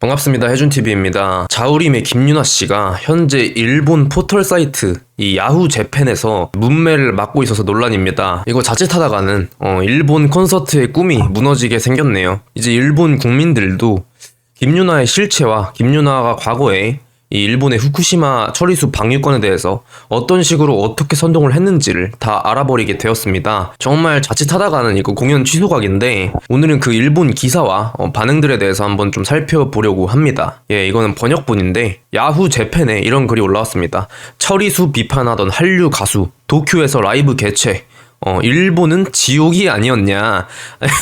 반갑습니다. 해준TV입니다. 자우림의 김유나 씨가 현재 일본 포털 사이트 이 야후 재팬에서 문매를 맡고 있어서 논란입니다. 이거 자칫하다가는 일본 콘서트의 꿈이 무너지게 생겼네요. 이제 일본 국민들도 김유나의 실체와 김유나가 과거에 이 일본의 후쿠시마 처리수 방류건에 대해서 어떤 식으로 어떻게 선동을 했는지를 다 알아버리게 되었습니다. 정말 자칫하다가는 이거 공연 취소각인데 오늘은 그 일본 기사와 반응들에 대해서 한번 좀 살펴보려고 합니다. 이거는 번역본인데 야후 재팬에 이런 글이 올라왔습니다. 처리수 비판하던 한류 가수 도쿄에서 라이브 개최. 일본은 지옥이 아니었냐.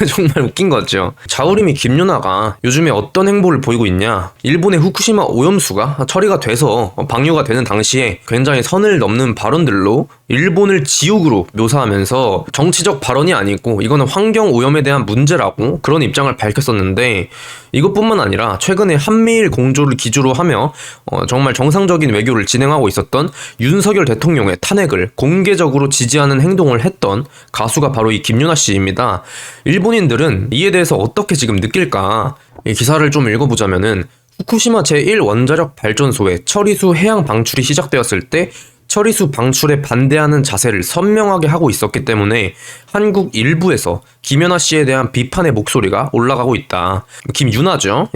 정말 웃긴 거죠. 자우림이 김유나가 요즘에 어떤 행보를 보이고 있냐. 일본의 후쿠시마 오염수가 처리가 돼서 방류가 되는 당시에 굉장히 선을 넘는 발언들로 일본을 지옥으로 묘사하면서 정치적 발언이 아니고 이거는 환경 오염에 대한 문제라고 그런 입장을 밝혔었는데, 이것뿐만 아니라 최근에 한미일 공조를 기조로 하며 정말 정상적인 외교를 진행하고 있었던 윤석열 대통령의 탄핵을 공개적으로 지지하는 행동을 했던 가수가 바로 이 김유나 씨입니다. 일본인들은 이에 대해서 어떻게 지금 느낄까? 이 기사를 좀 읽어보자면은 후쿠시마 제1원자력 발전소의 처리수 해양 방출이 시작되었을 때 처리수 방출에 반대하는 자세를 선명하게 하고 있었기 때문에 한국 일부에서 김유나 씨에 대한 비판의 목소리가 올라가고 있다. 김유나죠.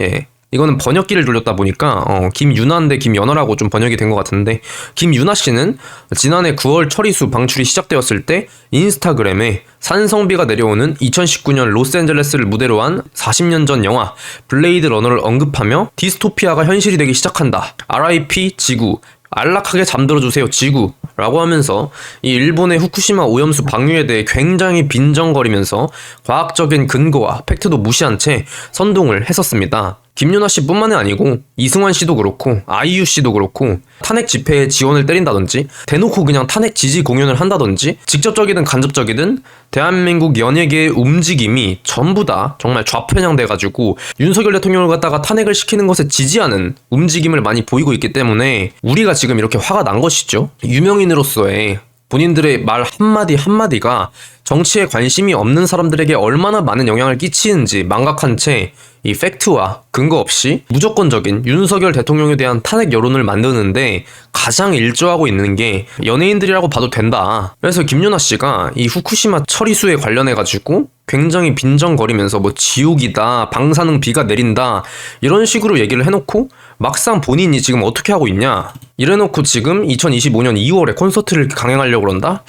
이거는 번역기를 돌렸다 보니까 김유나인데 김연아라고 좀 번역이 된 것 같은데, 김유나 씨는 지난해 9월 처리수 방출이 시작되었을 때 인스타그램에 산성비가 내려오는 2019년 로스앤젤레스를 무대로 한 40년 전 영화 블레이드 러너를 언급하며 디스토피아가 현실이 되기 시작한다. RIP 지구. 안락하게 잠들어주세요 지구 라고 하면서 이 일본의 후쿠시마 오염수 방류에 대해 굉장히 빈정거리면서 과학적인 근거와 팩트도 무시한 채 선동을 했었습니다. 김유나 씨뿐만이 아니고 이승환 씨도 그렇고 아이유 씨도 그렇고 탄핵 집회에 지원을 때린다든지 대놓고 그냥 탄핵 지지 공연을 한다든지 직접적이든 간접적이든 대한민국 연예계의 움직임이 전부 다 정말 좌편향돼가지고 윤석열 대통령을 갖다가 탄핵을 시키는 것에 지지하는 움직임을 많이 보이고 있기 때문에 우리가 지금 이렇게 화가 난 것이죠. 유명인으로서의 본인들의 말 한마디 한마디가 정치에 관심이 없는 사람들에게 얼마나 많은 영향을 끼치는지 망각한 채 이 팩트와 근거 없이 무조건적인 윤석열 대통령에 대한 탄핵 여론을 만드는데 가장 일조하고 있는 게 연예인들이라고 봐도 된다. 그래서 김유나 씨가 이 후쿠시마 처리수에 관련해가지고 굉장히 빈정거리면서 뭐 지옥이다, 방사능 비가 내린다 이런 식으로 얘기를 해놓고 막상 본인이 지금 어떻게 하고 있냐, 이래놓고 지금 2025년 2월에 콘서트를 강행하려고 그런다?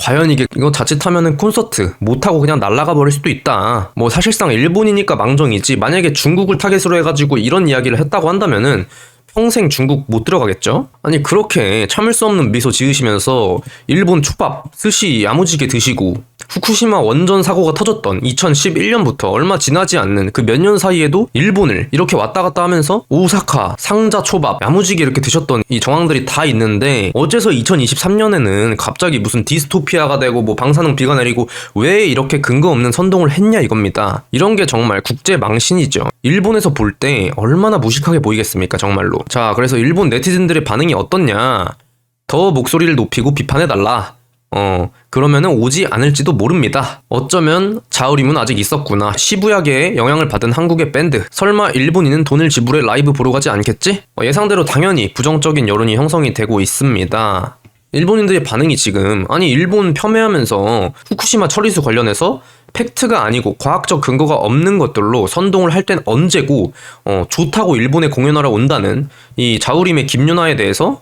과연 이거 자칫하면은 콘서트 못하고 그냥 날아가 버릴 수도 있다. 뭐 사실상 일본이니까 망정이지, 만약에 중국을 타겟으로 해가지고 이런 이야기를 했다고 한다면은 평생 중국 못 들어가겠죠? 아니 그렇게 참을 수 없는 미소 지으시면서 일본 초밥, 스시 야무지게 드시고 후쿠시마 원전 사고가 터졌던 2011년부터 얼마 지나지 않는 그 몇 년 사이에도 일본을 이렇게 왔다 갔다 하면서 오사카, 상자 초밥 야무지게 이렇게 드셨던 이 정황들이 다 있는데, 어째서 2023년에는 갑자기 무슨 디스토피아가 되고 뭐 방사능 비가 내리고 왜 이렇게 근거 없는 선동을 했냐 이겁니다. 이런 게 정말 국제 망신이죠. 일본에서 볼 때 얼마나 무식하게 보이겠습니까 정말로. 자, 그래서 일본 네티즌들의 반응이 어떻냐, 더 목소리를 높이고 비판해달라. 그러면은 오지 않을지도 모릅니다. 어쩌면 자우림은 아직 있었구나. 시부야계에 영향을 받은 한국의 밴드, 설마 일본인은 돈을 지불해 라이브 보러 가지 않겠지? 예상대로 당연히 부정적인 여론이 형성이 되고 있습니다. 일본인들의 반응이 지금, 아니 일본 폄훼하면서 후쿠시마 처리수 관련해서 팩트가 아니고 과학적 근거가 없는 것들로 선동을 할 땐 언제고 좋다고 일본에 공연하러 온다는 이 자우림의 김유나에 대해서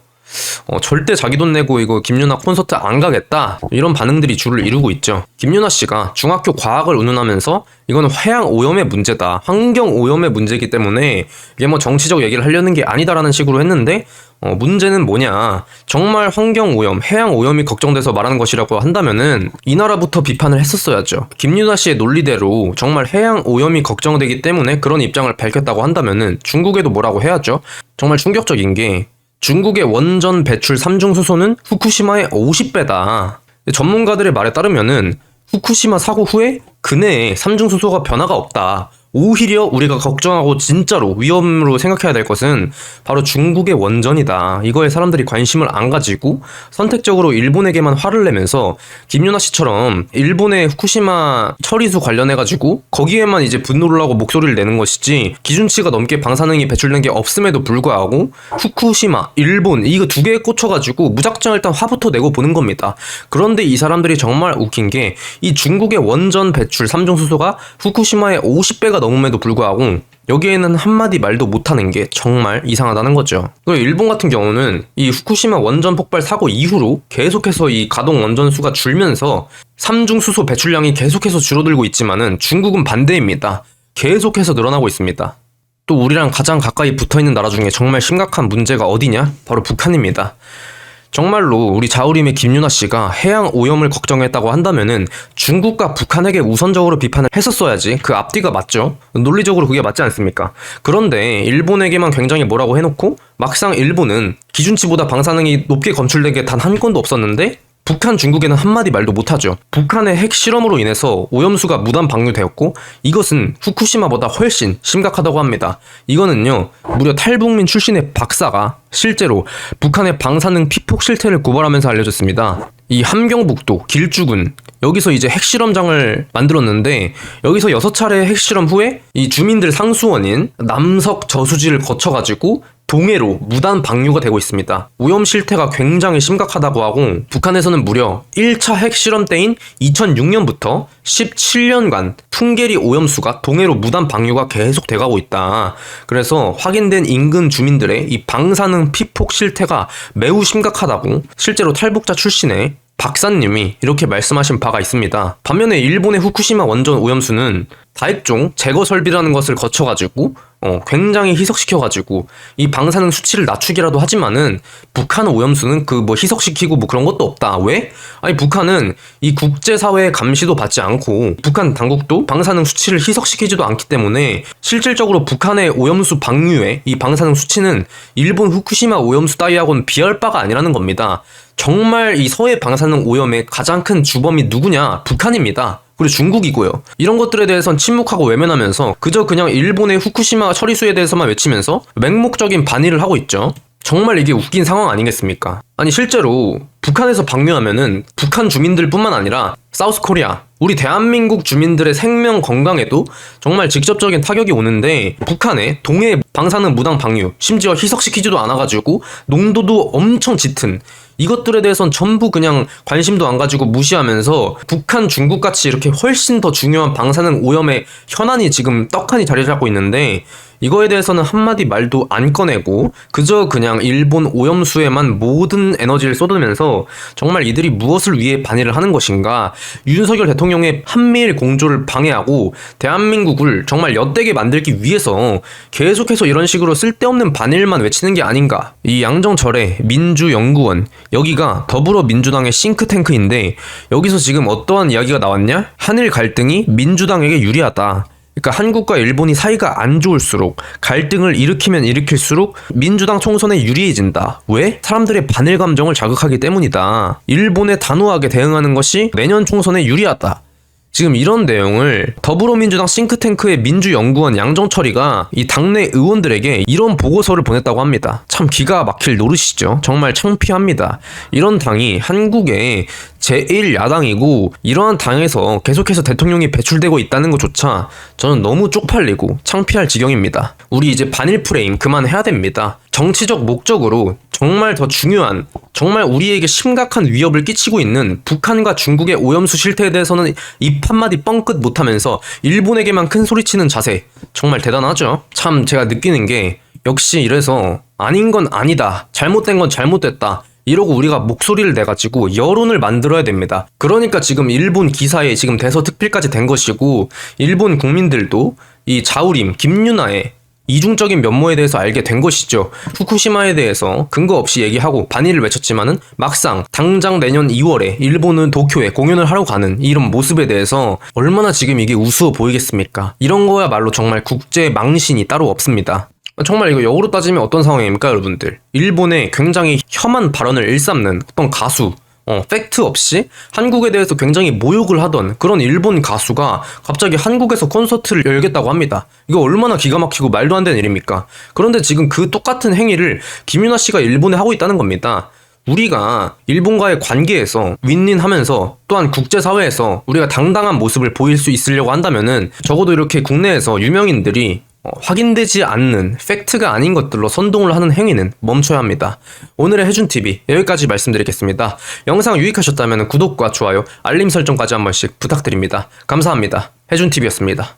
절대 자기 돈 내고 이거 김유나 콘서트 안 가겠다, 이런 반응들이 줄을 이루고 있죠. 김유나 씨가 중학교 과학을 운운하면서 이거는 해양 오염의 문제다, 환경 오염의 문제이기 때문에 이게 뭐 정치적 얘기를 하려는 게 아니다라는 식으로 했는데, 문제는 뭐냐, 정말 환경 오염, 해양 오염이 걱정돼서 말하는 것이라고 한다면은 이 나라부터 비판을 했었어야죠. 김유나 씨의 논리대로 정말 해양 오염이 걱정되기 때문에 그런 입장을 밝혔다고 한다면은 중국에도 뭐라고 해야죠. 정말 충격적인 게 중국의 원전 배출 삼중수소는 후쿠시마의 50배다. 전문가들의 말에 따르면은 후쿠시마 사고 후에 근해에 삼중수소가 변화가 없다. 오히려 우리가 걱정하고 진짜로 위험으로 생각해야 될 것은 바로 중국의 원전이다. 이거에 사람들이 관심을 안 가지고 선택적으로 일본에게만 화를 내면서 김윤아 씨처럼 일본의 후쿠시마 처리수 관련해가지고 거기에만 이제 분노를 하고 목소리를 내는 것이지 기준치가 넘게 방사능이 배출된 게 없음에도 불구하고 후쿠시마, 일본 이거 두 개에 꽂혀가지고 무작정 일단 화부터 내고 보는 겁니다. 그런데 이 사람들이 정말 웃긴 게 이 중국의 원전 배출 삼중수소가 후쿠시마의 50배가 넘음에도 불구하고 여기에는 한마디 말도 못하는 게 정말 이상하다는 거죠. 그리고 일본 같은 경우는 이 후쿠시마 원전 폭발 사고 이후로 계속해서 이 가동 원전 수가 줄면서 삼중수소 배출량이 계속해서 줄어들고 있지만은 중국은 반대입니다. 계속해서 늘어나고 있습니다. 또 우리랑 가장 가까이 붙어있는 나라 중에 정말 심각한 문제가 어디냐? 바로 북한입니다. 정말로 우리 자우림의 김윤아 씨가 해양 오염을 걱정했다고 한다면은 중국과 북한에게 우선적으로 비판을 했었어야지 그 앞뒤가 맞죠? 논리적으로 그게 맞지 않습니까? 그런데 일본에게만 굉장히 뭐라고 해놓고 막상 일본은 기준치보다 방사능이 높게 검출된 게 단 한 건도 없었는데 북한, 중국에는 한마디 말도 못하죠. 북한의 핵실험으로 인해서 오염수가 무단 방류되었고 이것은 후쿠시마보다 훨씬 심각하다고 합니다. 이거는요 무려 탈북민 출신의 박사가 실제로 북한의 방사능 피폭 실태를 고발하면서 알려졌습니다. 이 함경북도 길주군 여기서 이제 핵실험장을 만들었는데 여기서 6차례 핵실험 후에 이 주민들 상수원인 남석 저수지를 거쳐가지고 동해로 무단 방류가 되고 있습니다. 오염 실태가 굉장히 심각하다고 하고 북한에서는 무려 1차 핵실험 때인 2006년부터 17년간 풍계리 오염수가 동해로 무단 방류가 계속 돼가고 있다. 그래서 확인된 인근 주민들의 이 방사능 피폭 실태가 매우 심각하다고 실제로 탈북자 출신의 박사님이 이렇게 말씀하신 바가 있습니다. 반면에 일본의 후쿠시마 원전 오염수는 다액종 제거 설비라는 것을 거쳐가지고 굉장히 희석시켜가지고 이 방사능 수치를 낮추기라도 하지만은 북한 오염수는 그 뭐 희석시키고 뭐 그런 것도 없다. 왜? 아니 북한은 이 국제사회의 감시도 받지 않고 북한 당국도 방사능 수치를 희석시키지도 않기 때문에 실질적으로 북한의 오염수 방류의 이 방사능 수치는 일본 후쿠시마 오염수 따위하고는 비할 바가 아니라는 겁니다. 정말 이 서해 방사능 오염의 가장 큰 주범이 누구냐? 북한입니다. 그리고 중국이고요. 이런 것들에 대해선 침묵하고 외면하면서 그저 그냥 일본의 후쿠시마 처리수에 대해서만 외치면서 맹목적인 반의를 하고 있죠. 정말 이게 웃긴 상황 아니겠습니까? 아니 실제로 북한에서 방류하면은 북한 주민들뿐만 아니라 사우스코리아 우리 대한민국 주민들의 생명 건강에도 정말 직접적인 타격이 오는데 북한의 동해 방사능 무당 방류 심지어 희석시키지도 않아가지고 농도도 엄청 짙은 이것들에 대해선 전부 그냥 관심도 안 가지고 무시하면서 북한, 중국같이 이렇게 훨씬 더 중요한 방사능 오염의 현안이 지금 떡하니 자리 잡고 있는데 이거에 대해서는 한마디 말도 안 꺼내고 그저 그냥 일본 오염수에만 모든 에너지를 쏟으면서 정말 이들이 무엇을 위해 반의를 하는 것인가 윤석열 대통령의 한미일 공조를 방해하고 대한민국을 정말 엿되게 만들기 위해서 계속해서 이런 식으로 쓸데없는 반일만 외치는 게 아닌가. 이 양정철의 민주연구원 여기가 더불어민주당의 싱크탱크인데 여기서 지금 어떠한 이야기가 나왔냐? 한일 갈등이 민주당에게 유리하다. 그러니까 한국과 일본이 사이가 안 좋을수록 갈등을 일으키면 일으킬수록 민주당 총선에 유리해진다. 왜? 사람들의 반일 감정을 자극하기 때문이다. 일본에 단호하게 대응하는 것이 내년 총선에 유리하다. 지금 이런 내용을 더불어민주당 싱크탱크의 민주연구원 양정철이가 이 당내 의원들에게 이런 보고서를 보냈다고 합니다. 참 기가 막힐 노릇이죠. 정말 창피합니다. 이런 당이 한국의 제1야당이고 이러한 당에서 계속해서 대통령이 배출되고 있다는 것조차 저는 너무 쪽팔리고 창피할 지경입니다. 우리 이제 반일 프레임 그만해야 됩니다. 정치적 목적으로 정말 더 중요한 정말 우리에게 심각한 위협을 끼치고 있는 북한과 중국의 오염수 실태에 대해서는 입 한마디 뻥끗 못하면서 일본에게만 큰 소리치는 자세 정말 대단하죠. 참 제가 느끼는 게 역시 이래서 아닌 건 아니다 잘못된 건 잘못됐다 이러고 우리가 목소리를 내가지고 여론을 만들어야 됩니다. 그러니까 지금 일본 기사에 지금 대서특필까지 된 것이고 일본 국민들도 이 자우림 김윤아의 이중적인 면모에 대해서 알게 된 것이죠. 후쿠시마에 대해서 근거 없이 얘기하고 반의를 외쳤지만은 막상 당장 내년 2월에 일본은 도쿄에 공연을 하러 가는 이런 모습에 대해서 얼마나 지금 이게 우스워 보이겠습니까? 이런 거야말로 정말 국제 망신이 따로 없습니다. 정말 이거 역으로 따지면 어떤 상황입니까 여러분들? 일본의 굉장히 혐한 발언을 일삼는 어떤 가수 팩트 없이 한국에 대해서 굉장히 모욕을 하던 그런 일본 가수가 갑자기 한국에서 콘서트를 열겠다고 합니다. 이거 얼마나 기가 막히고 말도 안 되는 일입니까? 그런데 지금 그 똑같은 행위를 김윤아 씨가 일본에 하고 있다는 겁니다. 우리가 일본과의 관계에서 윈윈하면서 또한 국제사회에서 우리가 당당한 모습을 보일 수 있으려고 한다면은 적어도 이렇게 국내에서 유명인들이 확인되지 않는 팩트가 아닌 것들로 선동을 하는 행위는 멈춰야 합니다. 오늘의 해준TV 여기까지 말씀드리겠습니다. 영상 유익하셨다면 구독과 좋아요, 알림 설정까지 한 번씩 부탁드립니다. 감사합니다. 해준TV였습니다.